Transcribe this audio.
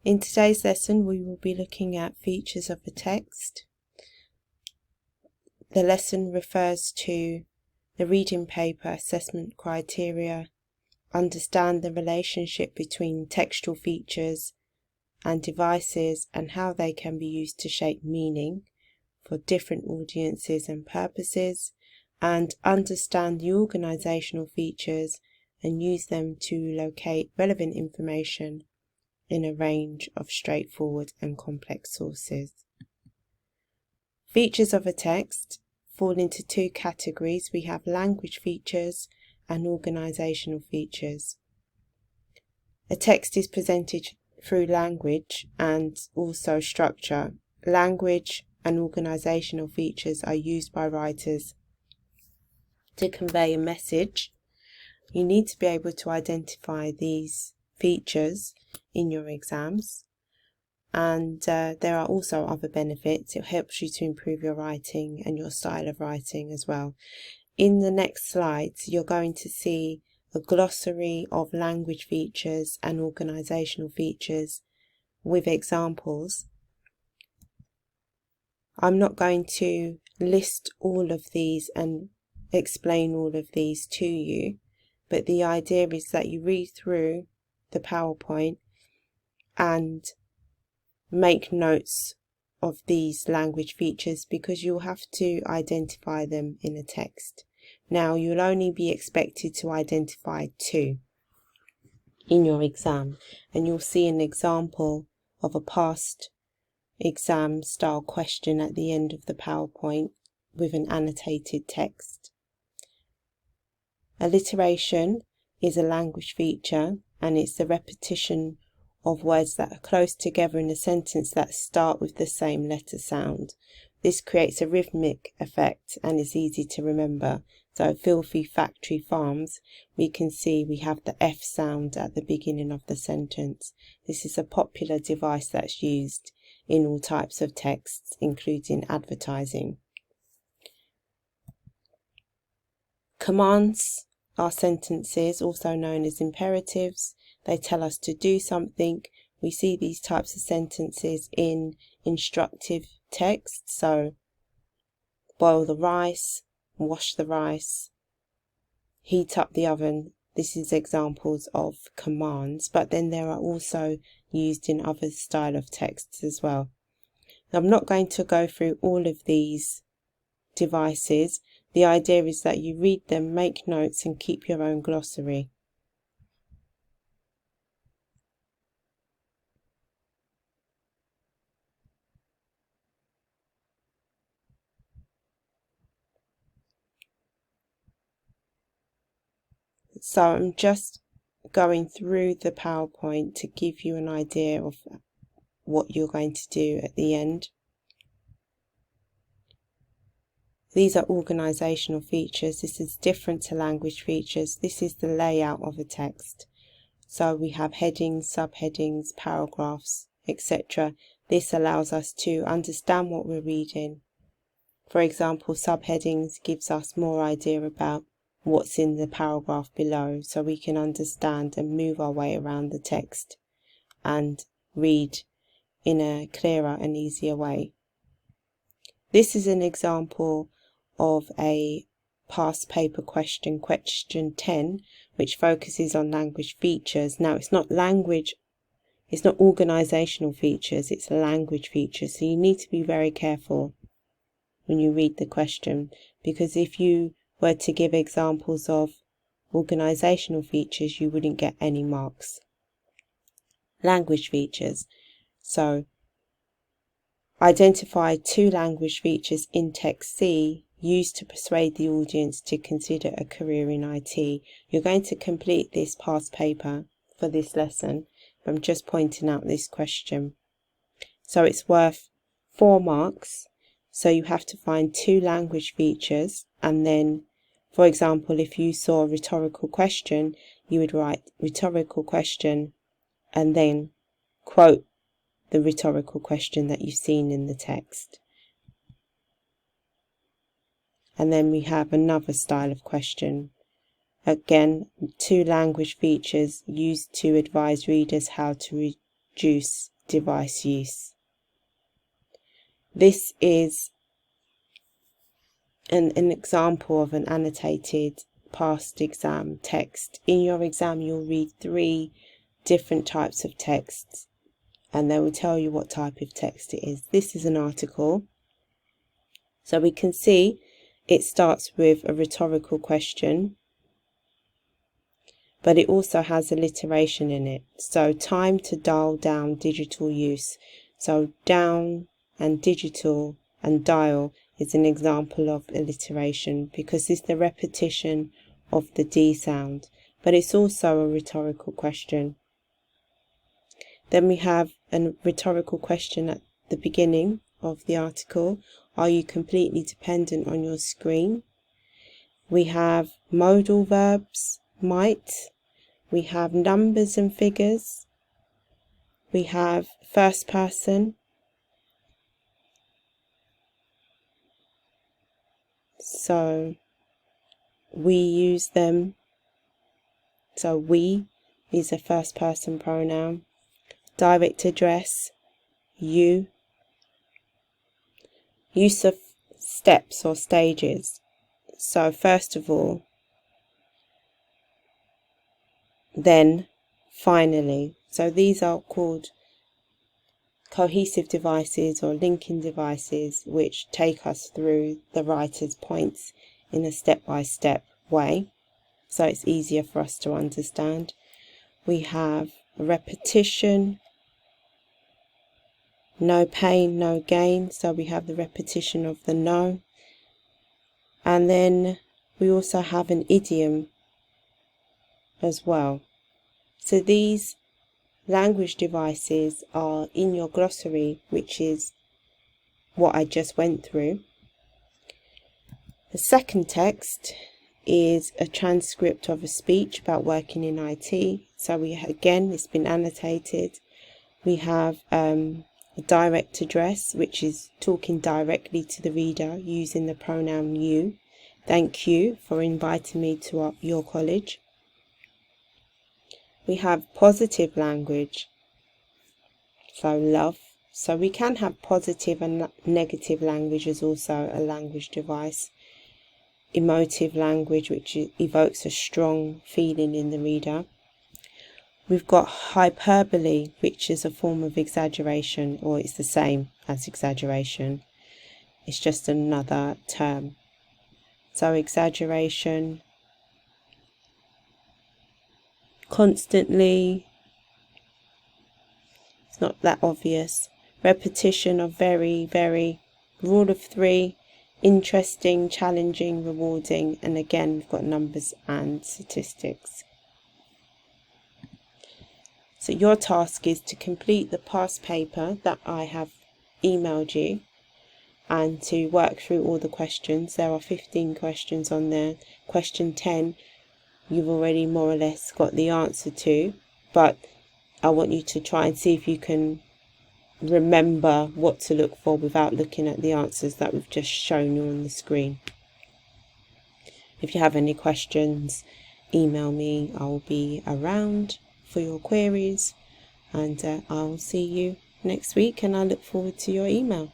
In today's lesson, we will be looking at features of a text. The lesson refers to the reading paper assessment criteria, understand the relationship between textual features and devices and how they can be used to shape meaning for different audiences and purposes, and understand the organizational features and use them to locate relevant information in a range of straightforward and complex sources. Features of a text fall into two categories. We have language features and organizational features. A text is presented through language and also structure. Language and organizational features are used by writers to convey a message. You need to be able to identify these features in your exams, and there are also other benefits. It helps you to improve your writing and your style of writing as well. In the next slides, you're going to see a glossary of language features and organizational features with examples. I'm not going to list all of these and explain all of these to you, but the idea is that you read through the PowerPoint and make notes of these language features because you'll have to identify them in a text. Now, you'll only be expected to identify two in your exam, and you'll see an example of a past exam style question at the end of the PowerPoint with an annotated text. Alliteration is a language feature, and it's the repetition of words that are close together in a sentence that start with the same letter sound. This creates a rhythmic effect and is easy to remember. So filthy factory farms, we can see we have the F sound at the beginning of the sentence. This is a popular device that's used in all types of texts, including advertising. Commands are sentences, also known as imperatives. They tell us to do something. We see these types of sentences in instructive text. So, boil the rice, wash the rice, heat up the oven. This is examples of commands, but then there are also used in other style of texts as well. Now, I'm not going to go through all of these devices. The idea is that you read them, make notes, and keep your own glossary. So I'm just going through the PowerPoint to give you an idea of what you're going to do at the end. These are organizational features. This is different to language features. This is the layout of a text. So we have headings, subheadings, paragraphs, etc. This allows us to understand what we're reading. For example, subheadings gives us more idea about what's in the paragraph below, so we can understand and move our way around the text and read in a clearer and easier way. This is an example of a past paper question, question 10, which focuses on language features. Now, it's not organizational features, it's language features. So you need to be very careful when you read the question, because if you were to give examples of organizational features, you wouldn't get any marks. Language features. So, identify two language features in text C used to persuade the audience to consider a career in IT. You're going to complete this past paper for this lesson. I'm just pointing out this question. So it's worth 4 marks. So you have to find two language features, and then, for example, if you saw a rhetorical question, you would write rhetorical question and then quote the rhetorical question that you've seen in the text. And then we have another style of question. Again, two language features used to advise readers how to reduce device use. This is an example of an annotated past exam text. In your exam, you'll read 3 different types of texts, and they will tell you what type of text it is. This is an article. So we can see it starts with a rhetorical question, but it also has alliteration in it. So time to dial down digital use. So down and digital and dial is an example of alliteration because it's the repetition of the D sound, but it's also a rhetorical question. Then we have a rhetorical question at the beginning of the article. Are you completely dependent on your screen? We have modal verbs, might. We have numbers and figures. We have first person. So we use them. So we is a first person pronoun. Direct address, you. Use of steps or stages. So first of all, then, finally. So these are called cohesive devices or linking devices, which take us through the writer's points in a step-by-step way, so it's easier for us to understand. We have repetition, no pain, no gain, so we have the repetition of the no. And then we also have an idiom as well. So these language devices are in your glossary, which is what I just went through. The second text is a transcript of a speech about working in IT. So again, it's been annotated. We have a direct address, which is talking directly to the reader using the pronoun you. Thank you for inviting me to your college. We have positive language, so love. So we can have positive and negative language as also a language device. Emotive language, which evokes a strong feeling in the reader. We've got hyperbole, which is a form of exaggeration, or it's the same as exaggeration. It's just another term. So exaggeration, constantly, it's not that obvious. Repetition of very, very. Rule of 3, interesting, challenging, rewarding, and again we've got numbers and statistics. So your task is to complete the past paper that I have emailed you and to work through all the questions. There are 15 questions on there. Question 10 you've already more or less got the answer to, but I want you to try and see if you can remember what to look for without looking at the answers that we've just shown you on the screen. If you have any questions, email me. I'll be around for your queries, and I'll see you next week, and I look forward to your email.